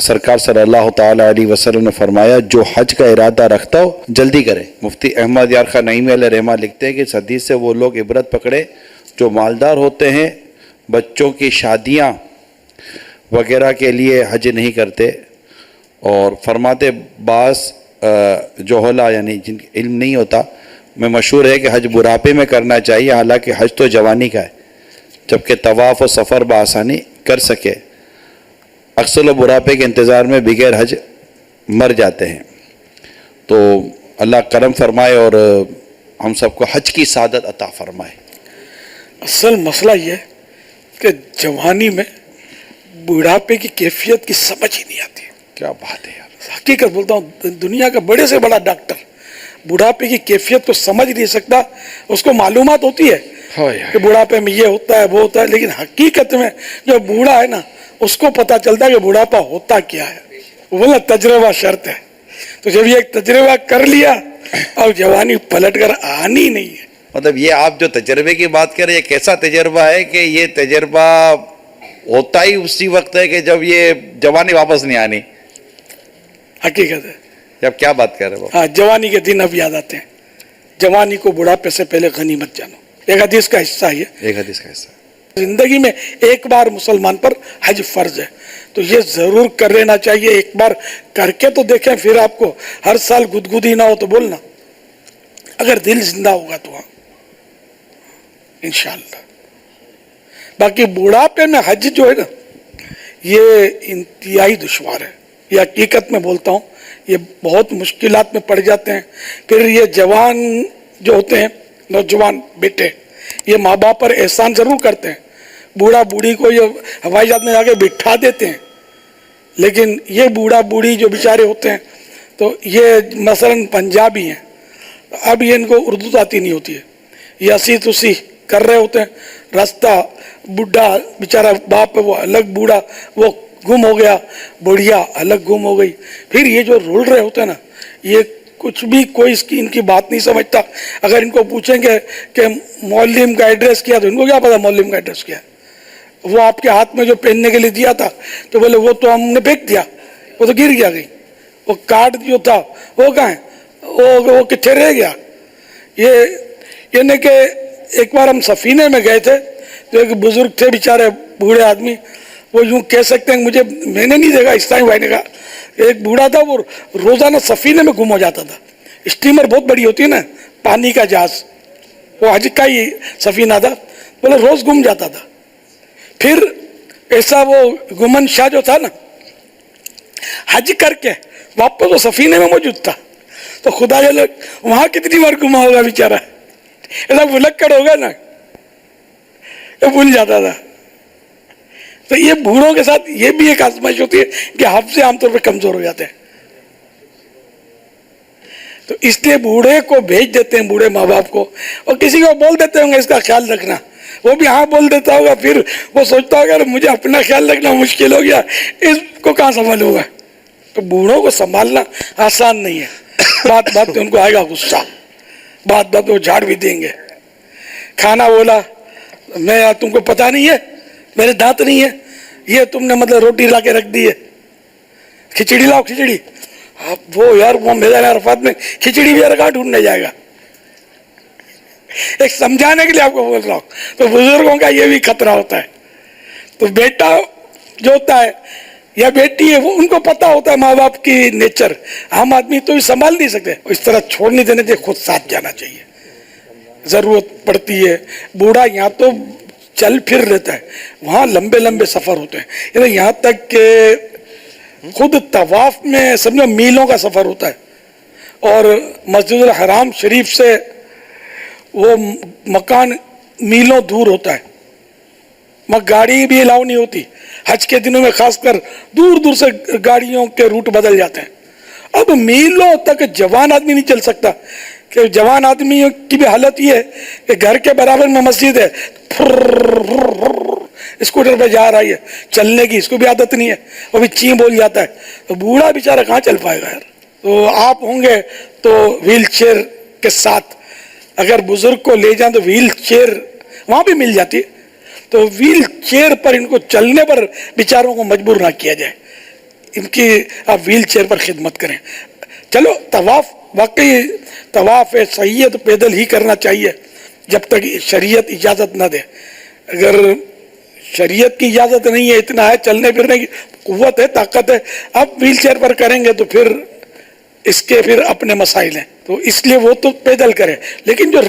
سرکار صلی اللہ تعالیٰ علیہ وسلم نے فرمایا جو حج کا ارادہ رکھتا ہو جلدی کرے۔ مفتی احمد یار خان نعیمی علیہ رحمہ لکھتے ہیں کہ اس حدیث سے وہ لوگ عبرت پکڑے جو مالدار ہوتے ہیں، بچوں کی شادیاں وغیرہ کے لیے حج نہیں کرتے، اور فرماتے بعض جوہلا یعنی جن کا علم نہیں ہوتا میں مشہور ہے کہ حج بڑھاپے میں کرنا چاہیے، حالانکہ حج تو جوانی کا ہے، جبکہ طواف و سفر بآسانی کر سکے۔ اکثر لوگ بڑھاپے کے انتظار میں بغیر حج مر جاتے ہیں۔ تو اللہ کرم فرمائے اور ہم سب کو حج کی سعادت عطا فرمائے۔ اصل مسئلہ یہ ہے کہ جوانی میں بڑھاپے کی کیفیت کی سمجھ ہی نہیں آتی۔ کیا بات ہے یار، حقیقت بولتا ہوں، دنیا کا بڑے سے بڑا ڈاکٹر بڑھاپے کی کیفیت کو سمجھ نہیں سکتا۔ اس کو معلومات ہوتی ہے کہ بڑھاپے میں یہ ہوتا ہے وہ ہوتا ہے، لیکن حقیقت میں جو بوڑھا ہے نا اس کو پتا چلتا ہے کہ بڑھاپا ہوتا کیا ہے۔ بولنا تجربہ شرط ہے۔ تو جب یہ ایک تجربہ کر لیا اور جوانی پلٹ کر آنی نہیں ہے۔ مطلب یہ آپ جو تجربے کی بات کر رہے ہیں، یہ کیسا تجربہ ہے کہ یہ تجربہ ہوتا ہی اسی وقت ہے کہ جب یہ جوانی واپس نہیں آنی؟ حقیقت ہے۔ جب کیا بات کر رہے ہو؟ ہاں، جوانی کے دن اب یاد آتے ہیں۔ جوانی کو بڑھاپے سے پہلے غنیمت جانو، ایک حدیث کا حصہ ہے۔ ایک حدیث کا حصہ زندگی میں ایک بار مسلمان پر حج فرض ہے، تو یہ ضرور کر لینا چاہیے۔ ایک بار کر کے تو دیکھیں، پھر آپ کو ہر سال گدگدی نہ ہو تو بولنا، اگر دل زندہ ہوگا تو ہاں انشاءاللہ۔ باقی بڑھاپے میں حج جو ہے نا یہ انتہائی دشوار ہے، یہ حقیقت میں بولتا ہوں، یہ بہت مشکلات میں پڑ جاتے ہیں۔ پھر یہ جوان جو ہوتے ہیں، نوجوان بیٹے، یہ ماں باپ پر احسان ضرور کرتے ہیں، بوڑھا بوڑھی کو یہ ہوائی جہاز میں آ کے بٹھا دیتے ہیں، لیکن یہ بوڑھا بوڑھی جو بیچارے ہوتے ہیں تو یہ مثلاً پنجابی ہیں، اب یہ ان کو اردو آتی نہیں ہوتی ہے، یہ اسی تسی کر رہے ہوتے ہیں، راستہ بوڑھا بیچارہ باپ ہے وہ الگ، بوڑھا وہ گم ہو گیا، بڑھیا الگ گم ہو گئی۔ پھر یہ جو رول رہے ہوتے ہیں نا، یہ کچھ بھی کوئی اس کی ان کی بات نہیں سمجھتا۔ اگر ان کو پوچھیں گے کہ معلم کا ایڈریس کیا، تو ان کو کیا پتا معلم کا ایڈریس کیا ہے؟ وہ آپ کے ہاتھ میں جو پہننے کے لیے دیا تھا تو بولے وہ تو ہم نے پھینک دیا، وہ تو گر گیا گئی، وہ کارڈ جو تھا وہ کہاں ہے، وہ کتنے رہ گیا۔ یہ نہیں کہ ایک بار ہم سفینے میں گئے تھے تو ایک بزرگ تھے بیچارے بوڑھے آدمی، وہ یوں کہہ سکتے ہیں مجھے، میں نے نہیں دیکھا، اسلامی بھائی نے کہا، ایک بوڑھا تھا وہ روزانہ سفینے میں گم ہو جاتا تھا۔ اسٹیمر بہت بڑی ہوتی ہے نا، پانی کا جہاز، وہ حج کا ہی سفینہ تھا، بولے روز گم جاتا تھا۔ پھر ایسا وہ گمن شاہ جو تھا نا، حج کر کے واپس وہ سفینے میں موجود تھا، تو خدا جل وہاں کتنی بار گما ہوگا بیچارہ، ایسا بھلکڑ ہوگا نا، بھول جاتا تھا۔ تو یہ بوڑھوں کے ساتھ یہ بھی ایک آزمائش ہوتی ہے کہ حافظے عام طور پہ کمزور ہو جاتے ہیں، تو اس لیے بوڑھے کو بھیج دیتے ہیں، بوڑھے ماں باپ کو، اور کسی کو بول دیتے ہوں گے اس کا خیال رکھنا، وہ بھی ہاں بول دیتا ہوگا، پھر وہ سوچتا ہوگا مجھے اپنا خیال رکھنا مشکل ہو گیا، اس کو کہاں سنبھالوں گا۔ تو بوڑھوں کو سنبھالنا آسان نہیں ہے، بات بات پہ ان کو آئے گا غصہ، بات بات پہ وہ جھاڑ بھی دیں گے۔ کھانا بولا، میں تم کو پتا نہیں ہے میرے دانت نہیں ہے، یہ تم نے مطلب روٹی لا کے رکھ دی ہے، کھچڑی لاؤ کھچڑی، اب وہ یار وہ میدان عرفات میں کھچڑی بھی کہاں ڈھونڈنے جائے گا، ایک سمجھانے کے لیے آپ کو بول رہا ہوں۔ تو بزرگوں کا یہ بھی خطرہ ہوتا ہے۔ تو بیٹا جو ہوتا ہے یا بیٹی ہے، وہ ان کو پتا ہوتا ہے ماں باپ کی نیچر، عام آدمی تو سنبھال نہیں سکتے، اس طرح چھوڑ نہیں دینے چاہیے، خود ساتھ جانا چاہیے، ضرورت پڑتی ہے۔ بوڑھا یہاں تو چل پھر رہتا ہے، وہاں لمبے لمبے سفر ہوتے ہیں، یہاں تک کہ خود طواف میں سمجھو میلوں کا سفر ہوتا ہے، اور مسجد الحرام شریف سے وہ مکان میلوں دور ہوتا ہے، گاڑی بھی الاؤ نہیں ہوتی، حج کے دنوں میں خاص کر دور دور سے گاڑیوں کے روٹ بدل جاتے ہیں۔ اب میلوں تک جوان آدمی نہیں چل سکتا، کہ جوان آدمی کی بھی حالت یہ ہے کہ گھر کے برابر میں مسجد ہے، اسکوٹر پہ جا رہی ہے، چلنے کی اس کو بھی عادت نہیں ہے، وہ بھی چین بول جاتا ہے، تو بوڑھا بیچارہ کہاں چل پائے گا یار۔ تو آپ ہوں گے تو ویل چیئر کے ساتھ، اگر بزرگ کو لے جائیں تو ویل چیئر وہاں بھی مل جاتی ہے، تو ویل چیئر پر ان کو چلنے پر بیچاروں کو مجبور نہ کیا جائے، ان کی آپ ویل چیئر پر خدمت کریں. چلو طواف واقعی طواف صحیح ہے تو پیدل ہی کرنا چاہیے جب تک شریعت اجازت نہ دے. اگر شریعت کی اجازت نہیں ہے، اتنا ہے چلنے پھرنے کی قوت ہے، طاقت ہے، اب ویل چیئر پر کریں گے تو پھر اس کے پھر اپنے مسائل ہیں، تو اس لیے وہ تو پیدل کرے. لیکن جو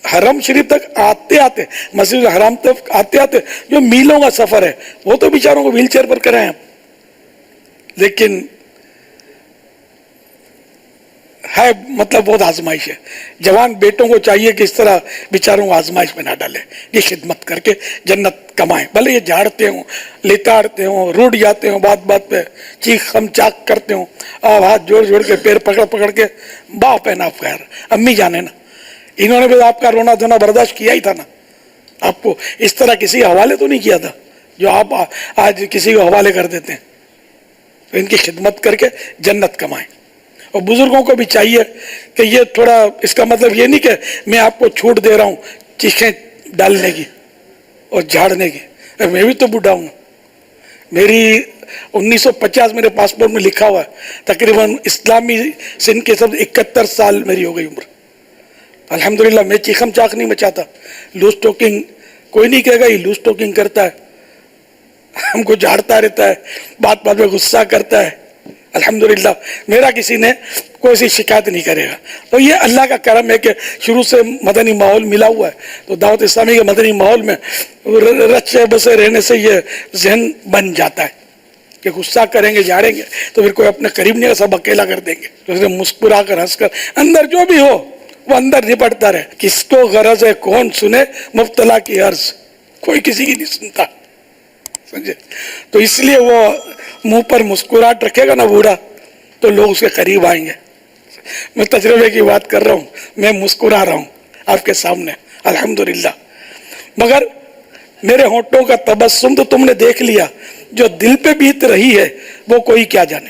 حرم شریف تک آتے آتے، مسجد الحرام تک آتے آتے جو میلوں کا سفر ہے وہ تو بیچاروں کو ویل چیئر پر کرائیں. لیکن ہے مطلب بہت آزمائش ہے. جوان بیٹوں کو چاہیے کہ اس طرح بیچاروں کو آزمائش میں نہ ڈالے، یہ خدمت کر کے جنت کمائیں. بھلے یہ جھاڑتے ہوں، لتاڑتے ہوں، روٹ جاتے ہوں، بات بات پہ چیخ ہم چاک کرتے ہوں، اور ہاتھ جوڑ جوڑ کے پیر پکڑ پکڑ کے باپ ہے نا خیر امی جانے نا، انہوں نے بھی آپ کا رونا دھونا برداشت کیا ہی تھا نا. آپ کو اس طرح کسی کے حوالے تو نہیں کیا تھا جو آپ آج کسی کو حوالے کر دیتے ہیں. تو ان کی خدمت کر کے جنت کمائیں. اور بزرگوں کو بھی چاہیے کہ یہ تھوڑا، اس کا مطلب یہ نہیں کہ میں آپ کو چھوٹ دے رہا ہوں چیخیں ڈالنے کی اور جھاڑنے کی. میں بھی تو بوڑھا ہوں، میری 1950 میرے پاسپورٹ میں لکھا ہوا ہے، تقریباً اسلامی سن کے سب 71 سال میری ہو گئی عمر. الحمدللہ میں چیخم چاک نہیں مچاتا. لوز ٹاکنگ کوئی نہیں کہے گا یہ لوز ٹاکنگ کرتا ہے، ہم کو جھاڑتا رہتا ہے، بات بات میں غصہ کرتا ہے. الحمدللہ میرا کسی نے کوئی سی شکایت نہیں کرے گا. تو یہ اللہ کا کرم ہے کہ شروع سے مدنی ماحول ملا ہوا ہے، تو دعوت اسلامی کے مدنی ماحول میں رچے بسے رہنے سے یہ ذہن بن جاتا ہے کہ غصہ کریں گے جھاڑیں گے تو پھر کوئی اپنے قریب نہیں، سب اکیلا کر دیں گے. تو اسے مسکرا کر ہنس کر اندر جو بھی ہو وہ اندر نپٹتا رہے. کس کو غرض ہے کون سنے مبتلا کی عرض، کوئی کسی کی نہیں سنتا، سمجھے. تو اس لیے وہ منہ پر مسکراہٹ رکھے گا نا بوڑھا تو لوگ اس کے قریب آئیں گے. میں تجربے کی بات کر رہا ہوں، میں مسکرا رہا ہوں آپ کے سامنے الحمدللہ. مگر میرے ہونٹوں کا تبسم تو تم نے دیکھ لیا، جو دل پہ بیت رہی ہے وہ کوئی کیا جانے.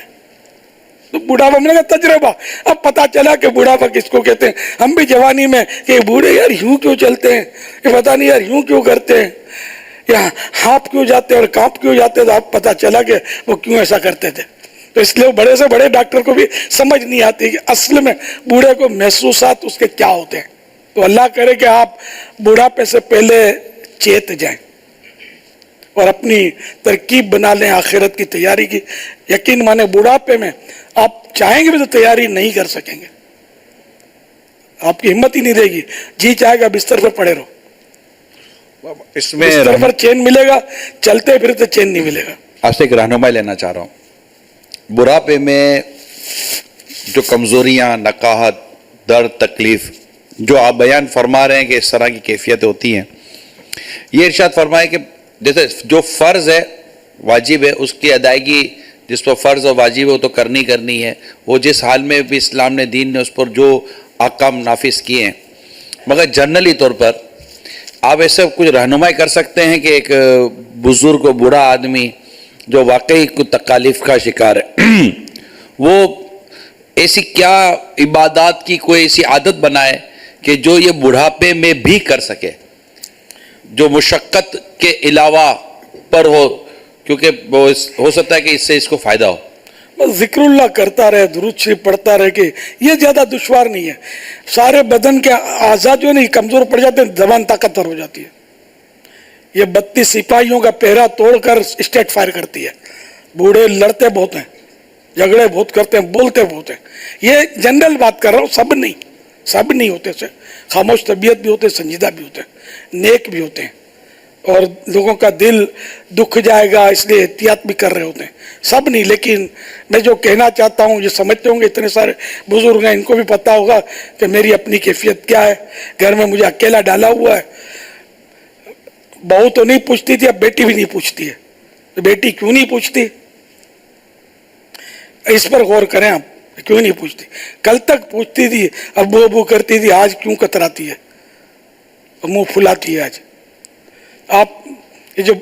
تو بوڑھاپا میں نے کہا تجربہ، اب پتا چلا کہ بوڑھاپا کس کو کہتے ہیں. ہم بھی جوانی میں کہ بوڑھے یار یوں کیوں چلتے ہیں، یہ پتا نہیں یار یوں کیوں کرتے ہیں، یا ہانپ کیوں جاتے اور کانپ کیوں جاتے، تو آپ پتا چلا کہ وہ کیوں ایسا کرتے تھے. تو اس لیے بڑے سے بڑے ڈاکٹر کو بھی سمجھ نہیں آتی کہ اصل میں بوڑھے کو محسوسات اس کے کیا ہوتے ہیں. تو اللہ کرے کہ آپ بوڑھاپے سے پہلے چیت جائیں اور اپنی ترکیب بنا لیں آخرت کی تیاری کی. یقین مانے بوڑھاپے میں آپ چاہیں گے بھی تو تیاری نہیں کر سکیں گے، آپ کی ہمت ہی نہیں رہے گی. جی چاہے گا بستر پر پڑے رہو، اس میں بستر پر چین ملے گا، چلتے پھرتے چین نہیں ملے گا. آپ سے ایک رہنمائی لینا چاہ رہا ہوں. بڑھاپے میں جو کمزوریاں، نقاہت، درد، تکلیف جو آپ بیان فرما رہے ہیں کہ اس طرح کی کیفیتیں ہوتی ہیں، یہ ارشاد فرمائے کہ جیسے جو فرض ہے واجب ہے اس کی ادائیگی، جس پر فرض اور واجب ہے وہ تو کرنی ہے. وہ جس حال میں بھی اسلام نے، دین نے اس پر جو احکام نافذ کیے ہیں، مگر جنرلی طور پر آپ ایسے کچھ رہنمائی کر سکتے ہیں کہ ایک بزرگ و بوڑھا آدمی جو واقعی کچھ تکالیف کا شکار ہے وہ ایسی کیا عبادات کی کوئی ایسی عادت بنائے کہ جو یہ بڑھاپے میں بھی کر سکے، جو مشقت کے علاوہ پر ہو، کیونکہ ہو سکتا ہے کہ اس سے اس کو فائدہ ہو. بس ذکر اللہ کرتا رہے، درود شریف پڑھتا رہے، کہ یہ زیادہ دشوار نہیں ہے. سارے بدن کے اعضاء جو نہیں کمزور پڑ جاتے ہیں، زبان طاقتور ہو جاتی ہے. یہ 32 سپاہیوں کا پہرا توڑ کر اسٹیٹ فائر کرتی ہے. بوڑھے لڑتے بہت ہیں، جھگڑے بہت کرتے ہیں، بولتے بہت ہیں. یہ جنرل بات کر رہا ہوں، سب نہیں ہوتے سے خاموش طبیعت بھی ہوتے، سنجیدہ بھی ہوتے ہیں، نیک بھی ہوتے ہیں، اور لوگوں کا دل دکھ جائے گا اس لیے احتیاط بھی کر رہے ہوتے ہیں. سب نہیں، لیکن میں جو کہنا چاہتا ہوں، یہ سمجھتے ہوں گے اتنے سارے بزرگ ہیں، ان کو بھی پتا ہوگا کہ میری اپنی کیفیت کیا ہے. گھر میں مجھے اکیلا ڈالا ہوا ہے. بہو تو نہیں پوچھتی تھی، اب بیٹی بھی نہیں پوچھتی ہے. تو بیٹی کیوں نہیں پوچھتی، اس پر غور کریں آپ. کیوں نہیں پوچھتی؟ کل تک پوچھتی تھی، ابو ابو کرتی تھی، آج کیوں کتراتی ہے، منہ پھلاتی ہے آج. آپ یہ جو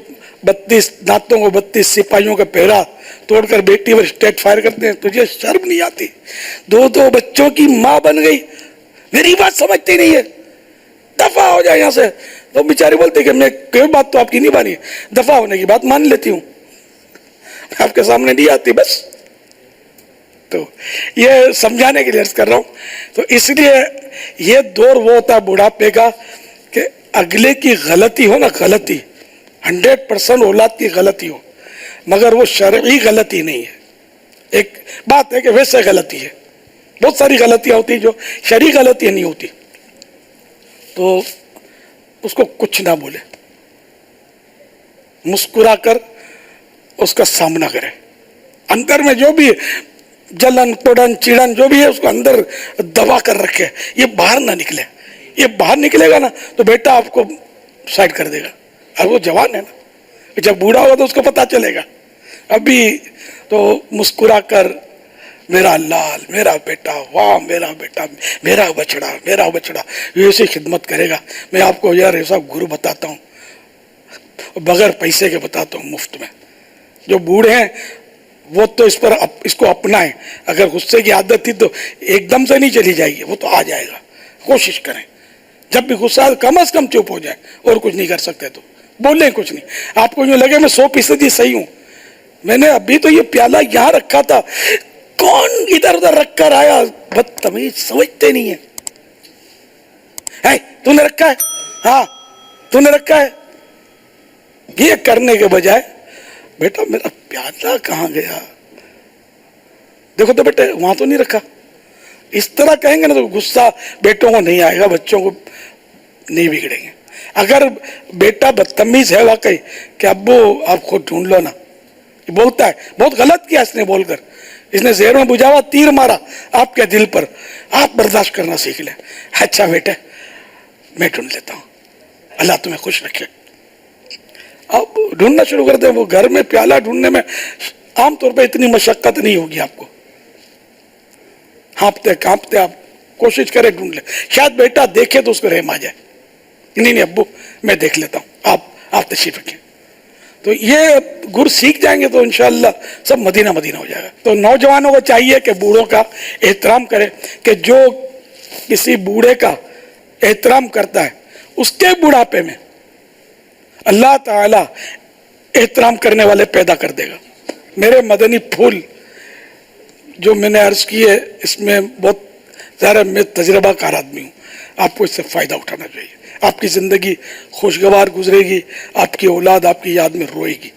32 دانتوں کو 32 سپاہیوں کا پہرا توڑ کر بیٹی پر اسٹیٹ فائر کرتے ہیں، تجھے شرم نہیں آتی؟ 2 بچوں کی ماں بن گئی، میری بات سمجھتی نہیں ہے، دفع ہو جائے یہاں سے. تو بیچاری بولتے کہ میں کوئی بات تو آپ کی نہیں مانی، دفع ہونے کی بات مان لیتی ہوں، آپ کے سامنے نہیں آتی. بس تو یہ سمجھانے کے لیے عرض کر رہا ہوں. تو اس لیے یہ دور وہ ہوتا ہے بڑھاپے کا کہ اگلے کی غلطی ہو نا, غلطی 100% اولاد کی غلطی ہو, مگر وہ شرعی غلطی نہیں ہے. ایک بات ہے کہ ویسے غلطی ہے, بہت ساری غلطیاں ہوتی ہیں جو شرعی غلطیاں نہیں ہوتی, تو اس کو کچھ نہ بولے, مسکرا کر اس کا سامنا کرے. اندر میں جو بھی جلن توڑن چیڑن جو بھی ہے اس کو اندر دبا کر رکھے, یہ باہر نہ نکلے. یہ باہر نکلے گا نا تو بیٹا آپ کو سائڈ کر دے گا. اب وہ جوان ہے نا, جب بوڑھا ہوگا تو اس کو پتا چلے گا. ابھی تو مسکرا کر میرا لال, میرا بیٹا, واہ میرا بیٹا, میرا بچڑا, میرا بچڑا, یہ ایسی خدمت کرے گا. میں آپ کو یار ایسا گرو بتاتا ہوں, بغیر پیسے کے بتاتا ہوں, مفت میں. جو بوڑھے ہیں وہ تو اس کو اپنائیں. اگر غصے کی عادت تھی تو ایک دم سے نہیں چلی جائے گی, وہ تو آ جائے گا. کوشش کریں جب بھی غصہ کم از کم چپ ہو جائے, اور کچھ نہیں کر سکتے تو بولیں کچھ نہیں. آپ کو یوں لگے میں 100% صحیح ہوں, میں نے ابھی تو یہ پیالہ یہاں رکھا تھا, کون ادھر ادھر رکھ کر آیا, بدتمیز, سمجھتے نہیں ہے. تو نے رکھا ہے, ہاں تو نے رکھا ہے. یہ کرنے کے بجائے بیٹا میرا پیالہ کہاں گیا, دیکھو تو بیٹے وہاں تو نہیں رکھا. اس طرح کہیں گے نا تو غصہ بیٹوں کو نہیں آئے گا, بچوں کو نہیں بگڑیں گے. اگر بیٹا بدتمیز ہے واقعی کہ ابو آپ خود ڈھونڈ لو نا, بولتا ہے, بہت غلط کیا اس نے بول کر, اس نے زہر میں بجھا ہوا تیر مارا آپ کے دل پر, آپ برداشت کرنا سیکھ لیں. اچھا بیٹے میں ڈھونڈ لیتا ہوں, اللہ تمہیں خوش رکھے. اب ڈھونڈنا شروع کر دیں. وہ گھر میں پیالہ ڈھونڈنے میں عام طور پہ اتنی مشقت نہیں ہوگی آپ کو, ہانپتے کانپتے آپ کوشش کریں ڈھونڈ لیں. شاید بیٹا دیکھے تو اس کو رحم آ جائے, نہیں ابو میں دیکھ لیتا ہوں, آپ تشریف رکھیں. تو یہ گر سیکھ جائیں گے تو انشاءاللہ سب مدینہ مدینہ ہو جائے گا. تو نوجوانوں کو چاہیے کہ بوڑھوں کا احترام کرے, کہ جو کسی بوڑھے کا احترام کرتا ہے اس کے بڑھاپے میں اللہ تعالی احترام کرنے والے پیدا کر دے گا. میرے مدنی پھول جو میں نے عرض کی ہے اس میں بہت ظاہر میں تجربہ کار آدمی ہوں, آپ کو اس سے فائدہ اٹھانا چاہیے. آپ کی زندگی خوشگوار گزرے گی, آپ کی اولاد آپ کی یاد میں روئے گی.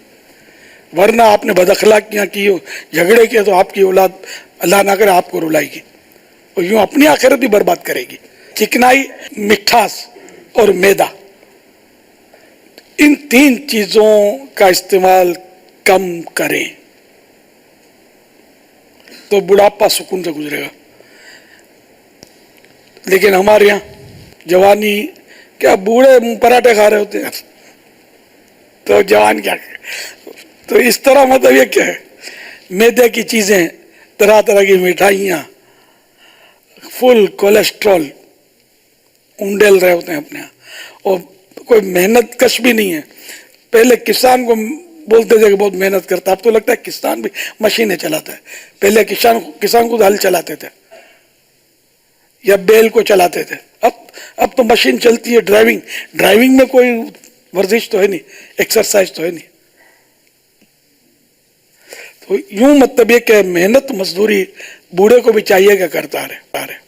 ورنہ آپ نے بد اخلاقیاں کی, جھگڑے کیے تو آپ کی اولاد اللہ نہ کرے آپ کو رلائے گی, اور یوں اپنی آخرت بھی برباد کرے گی. چکنائی, مٹھاس اور میدا, ان 3 چیزوں کا استعمال کم کریں تو بڑھاپا سکون سے گزرے گا. لیکن ہمارے یہاں جوانی کیا, بوڑھے پراٹھے کھا رہے ہوتے ہیں تو جوان کیا کرے. تو اس طرح مطلب یہ کیا ہے, میدے کی چیزیں, طرح طرح کی مٹھائیاں, فل کولیسٹرول اونڈیل رہے ہوتے ہیں اپنے یہاں, اور کوئی محنت کش بھی نہیں ہے. پہلے کسان کو بولتے تھے کہ بہت محنت کرتا, اب تو لگتا ہے کسان بھی مشینیں چلاتا ہے. پہلے کسان کو ہل چلاتے تھے یا بیل کو چلاتے تھے, اب تو مشین چلتی ہے. ڈرائیونگ میں کوئی ورزش تو ہے نہیں, ایکسرسائز تو ہے نہیں. تو یوں مطلب یہ کہ محنت مزدوری بوڑھے کو بھی چاہیے کہ کرتا رہے.